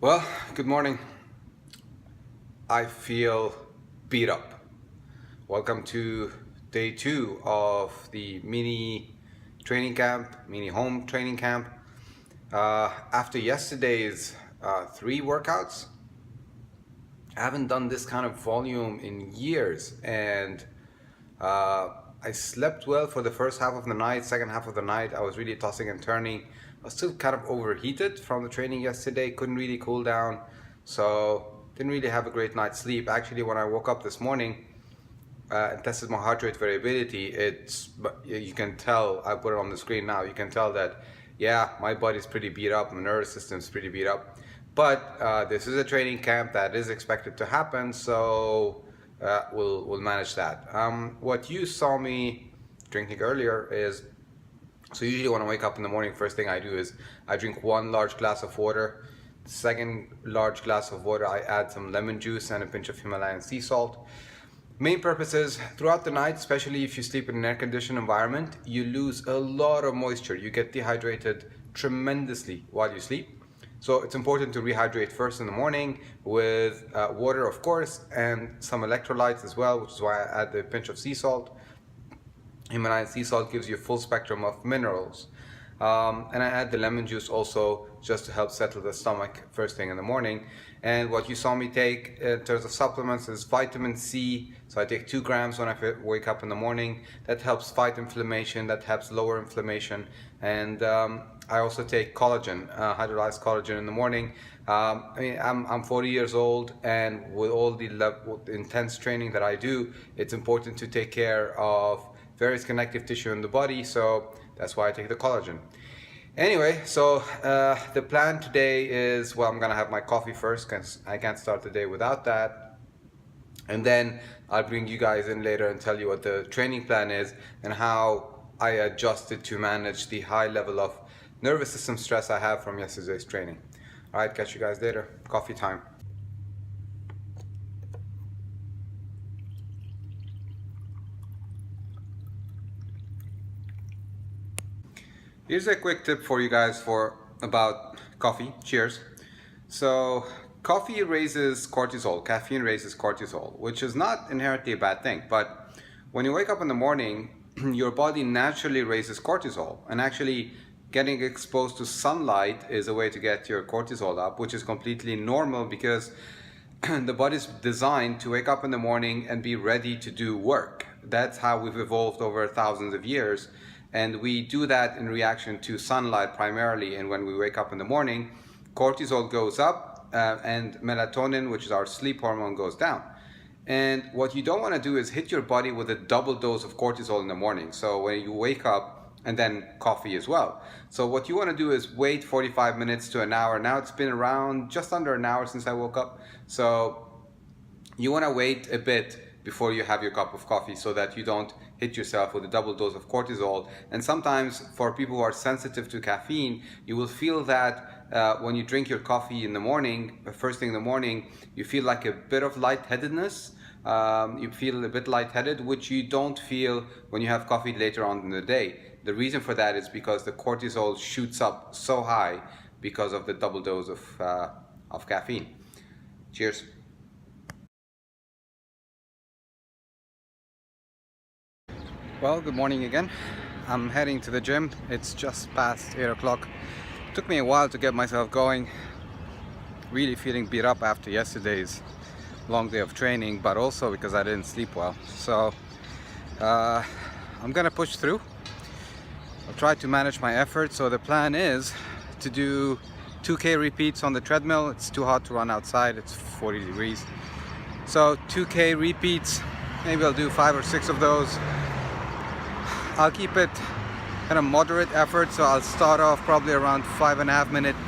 Well, good morning. I feel beat up. Welcome to day 2 of the mini training camp, mini home training camp. After yesterday's 3 workouts, I haven't done this kind of volume in years, and I slept well for the first half of the night. Second half of the night, I was really tossing and turning. I was still kind of overheated from the training yesterday, couldn't really cool down, so didn't really have a great night's sleep. Actually, when I woke up this morning and tested my heart rate variability, you can tell, I put it on the screen now, you can tell that, yeah, my body's pretty beat up, my nervous system's pretty beat up. But this is a training camp that is expected to happen, so we'll manage that. What you saw me drinking earlier is, so usually when I wake up in the morning, first thing I do is I drink 1 large glass of water. The second large glass of water, I add some lemon juice and a pinch of Himalayan sea salt. Main purpose is throughout the night, especially if you sleep in an air-conditioned environment, you lose a lot of moisture. You get dehydrated tremendously while you sleep. So it's important to rehydrate first in the morning with water, of course, and some electrolytes as well, which is why I add the pinch of sea salt. Himalayan sea salt gives you a full spectrum of minerals. And I add the lemon juice also just to help settle the stomach first thing in the morning. And what you saw me take in terms of supplements is vitamin C. So I take 2 grams when I wake up in the morning. That helps fight inflammation, that helps lower inflammation. And I also take collagen, hydrolyzed collagen in the morning. I'm 40 years old, and with all the intense training that I do, it's important to take care of various connective tissue in the body, so that's why I take the collagen. Anyway, so the plan today is, well, I'm gonna have my coffee first because I can't start the day without that. And then I'll bring you guys in later and tell you what the training plan is and how I adjusted to manage the high level of nervous system stress I have from yesterday's training. All right, catch you guys later. Coffee time. Here's a quick tip for you guys about coffee. Cheers. So coffee raises cortisol, caffeine raises cortisol, which is not inherently a bad thing. But when you wake up in the morning, your body naturally raises cortisol, and actually getting exposed to sunlight is a way to get your cortisol up, which is completely normal because the body's designed to wake up in the morning and be ready to do work. That's how we've evolved over thousands of years. And we do that in reaction to sunlight primarily. And when we wake up in the morning, cortisol goes up and melatonin, which is our sleep hormone, goes down. And what you don't want to do is hit your body with a double dose of cortisol in the morning. So when you wake up, and then coffee as well. So what you want to do is wait 45 minutes to an hour. Now it's been around just under an hour since I woke up. So you want to wait a bit before you have your cup of coffee so that you don't hit yourself with a double dose of cortisol. And sometimes for people who are sensitive to caffeine, you will feel that when you drink your coffee in the morning, first thing in the morning, you feel like a bit of lightheadedness. You feel a bit lightheaded, which you don't feel when you have coffee later on in the day. The reason for that is because the cortisol shoots up so high because of the double dose of caffeine. Cheers. Well, good morning again. I'm heading to the gym. It's just past 8 o'clock. Took me a while to get myself going. Really feeling beat up after yesterday's long day of training, but also because I didn't sleep well. So I'm gonna push through. I'll try to manage my effort. So the plan is to do 2K repeats on the treadmill. It's too hot to run outside. It's 40 degrees. So 2K repeats, maybe I'll do 5 or 6 of those. I'll keep it kind of moderate effort, so I'll start off probably around 5.5 minutes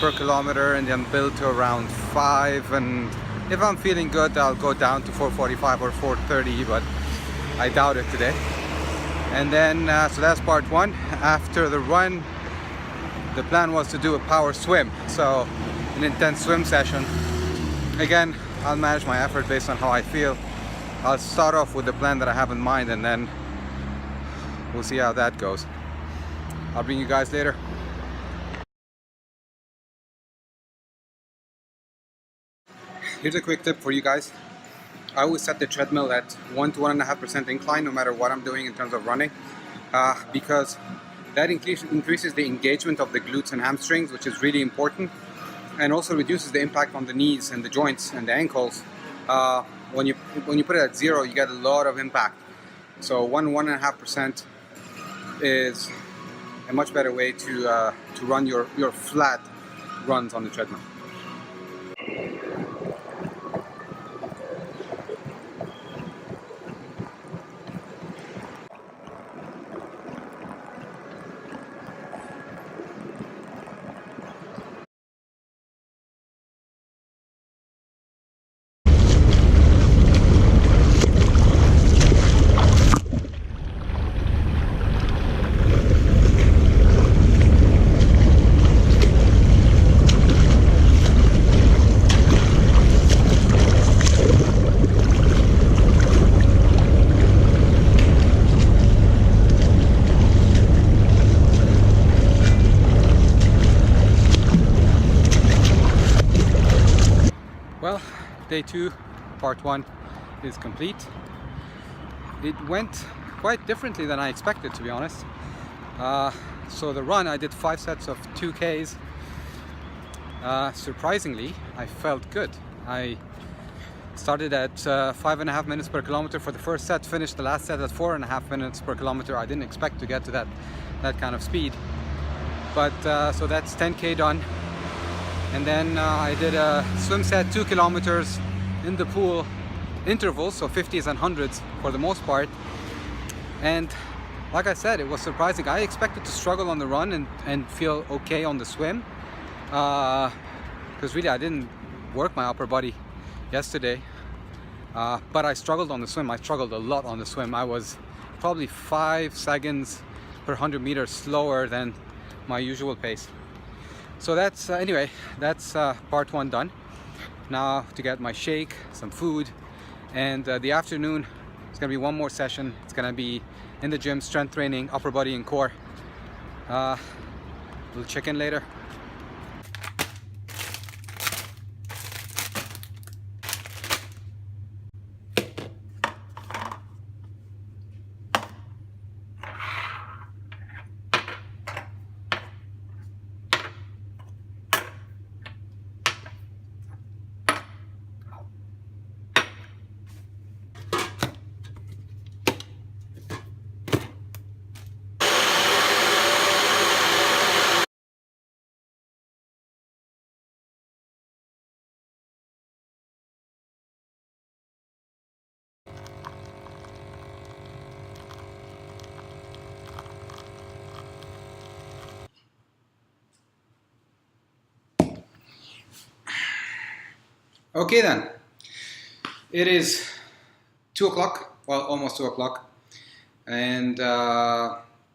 per kilometer and then build to around 5, and if I'm feeling good I'll go down to 4:45 or 4:30, but I doubt it today. And then so that's part 1. After the run, the plan was to do a power swim, so an intense swim session. Again, I'll manage my effort based on how I feel. I'll start off with the plan that I have in mind, and then we'll see how that goes. I'll bring you guys later. Here's a quick tip for you guys. I always set the treadmill at 1 to 1.5% incline no matter what I'm doing in terms of running, because that increases the engagement of the glutes and hamstrings, which is really important, and also reduces the impact on the knees and the joints and the ankles. When you put it at 0, you get a lot of impact. So 1.5% is a much better way to run your flat runs on the treadmill. Well, day 2, part 1 is complete. It went quite differently than I expected, to be honest. So the run, I did 5 sets of 2Ks. Surprisingly, I felt good. I started at 5.5 minutes per kilometer for the first set, finished the last set at 4.5 minutes per kilometer. I didn't expect to get to that kind of speed. But so that's 10K done. And then I did a swim set, 2 kilometers in the pool intervals, so 50s and 100s for the most part. And like I said, it was surprising. I expected to struggle on the run and feel okay on the swim, because really I didn't work my upper body yesterday, but I struggled on the swim. I struggled a lot on the swim. I was probably 5 seconds per 100 meters slower than my usual pace. So that's anyway, that's part 1 done. Now to get my shake, some food, and the afternoon it's gonna be one more session. It's gonna be in the gym, strength training, upper body and core. We'll check in later. Okay then, it is 2 o'clock, well almost 2 o'clock, and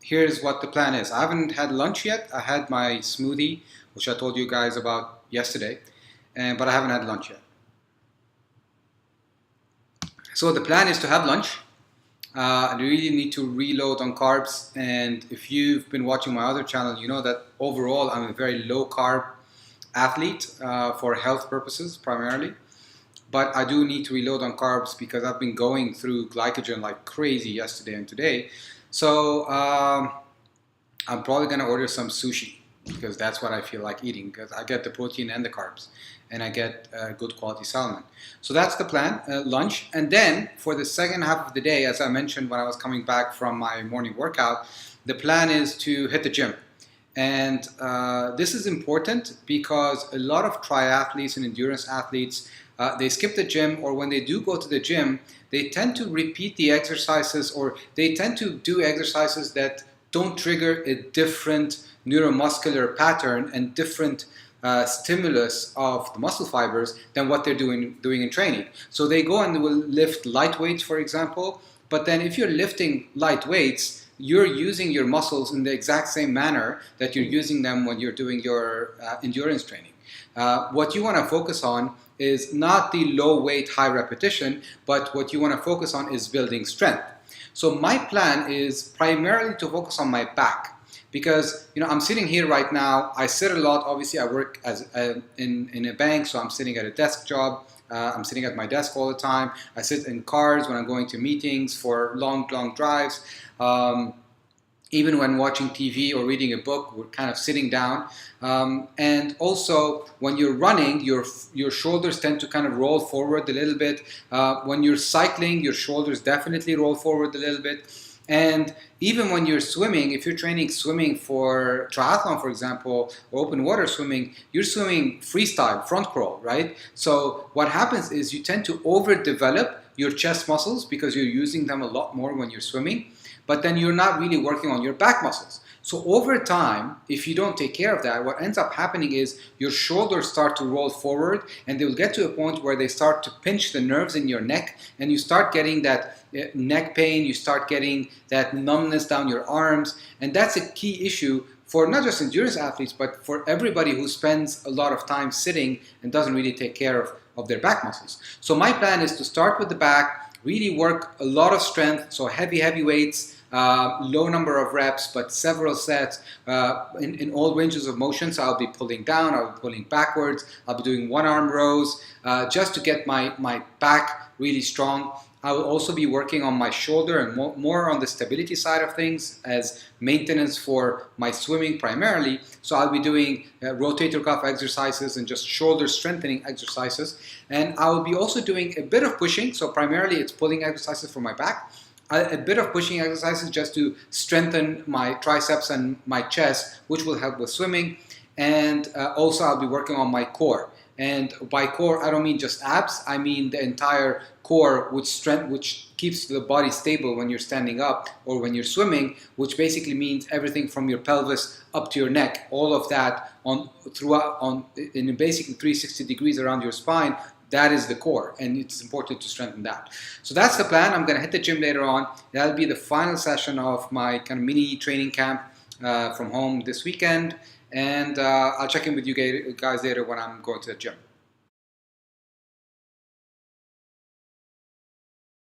here's what the plan is. I haven't had lunch yet. I had my smoothie, which I told you guys about yesterday, but I haven't had lunch yet. So the plan is to have lunch. I really need to reload on carbs, and if you've been watching my other channel, you know that overall I'm a very low carb athlete for health purposes primarily, but I do need to reload on carbs because I've been going through glycogen like crazy yesterday and today. So I'm probably gonna order some sushi because that's what I feel like eating, because I get the protein and the carbs and I get good quality salmon. So that's the plan, lunch. And then for the second half of the day, as I mentioned when I was coming back from my morning workout, the plan is to hit the gym. And this is important because a lot of triathletes and endurance athletes, they skip the gym, or when they do go to the gym, they tend to repeat the exercises, or they tend to do exercises that don't trigger a different neuromuscular pattern and different stimulus of the muscle fibers than what they're doing in training. So they go and they will lift light weights, for example, but then if you're lifting light weights, you're using your muscles in the exact same manner that you're using them when you're doing your endurance training. What you want to focus on is not the low weight, high repetition, but what you want to focus on is building strength. So my plan is primarily to focus on my back, because I'm sitting here right now. I sit a lot. Obviously, I work as in a bank, so I'm sitting at a desk job. I'm sitting at my desk all the time. I sit in cars when I'm going to meetings for long drives. Even when watching TV or reading a book, we're kind of sitting down. And also, when you're running, your shoulders tend to kind of roll forward a little bit. When you're cycling, your shoulders definitely roll forward a little bit. And even when you're swimming, if you're training swimming for triathlon, for example, or open water swimming, you're swimming freestyle, front crawl, right? So what happens is you tend to overdevelop your chest muscles because you're using them a lot more when you're swimming, but then you're not really working on your back muscles. So over time, if you don't take care of that, what ends up happening is your shoulders start to roll forward, and they'll get to a point where they start to pinch the nerves in your neck, and you start getting that neck pain, you start getting that numbness down your arms, and that's a key issue for not just endurance athletes, but for everybody who spends a lot of time sitting and doesn't really take care of their back muscles. So my plan is to start with the back, really work a lot of strength, so heavy weights, low number of reps, but several sets in all ranges of motion. So I'll be pulling down, I'll be pulling backwards, I'll be doing one-arm rows just to get my back really strong. I will also be working on my shoulder and more on the stability side of things as maintenance for my swimming primarily. So I'll be doing rotator cuff exercises and just shoulder strengthening exercises. And I will be also doing a bit of pushing. So primarily it's pulling exercises for my back. A bit of pushing exercises just to strengthen my triceps and my chest, which will help with swimming. And also I'll be working on my core. And by core, I don't mean just abs, I mean the entire core, which keeps the body stable when you're standing up or when you're swimming, which basically means everything from your pelvis up to your neck, all of that in basically 360 degrees around your spine. That is the core, and it's important to strengthen that. So that's the plan. I'm going to hit the gym later on. That'll be the final session of my kind of mini training camp from home this weekend. And I'll check in with you guys later when I'm going to the gym.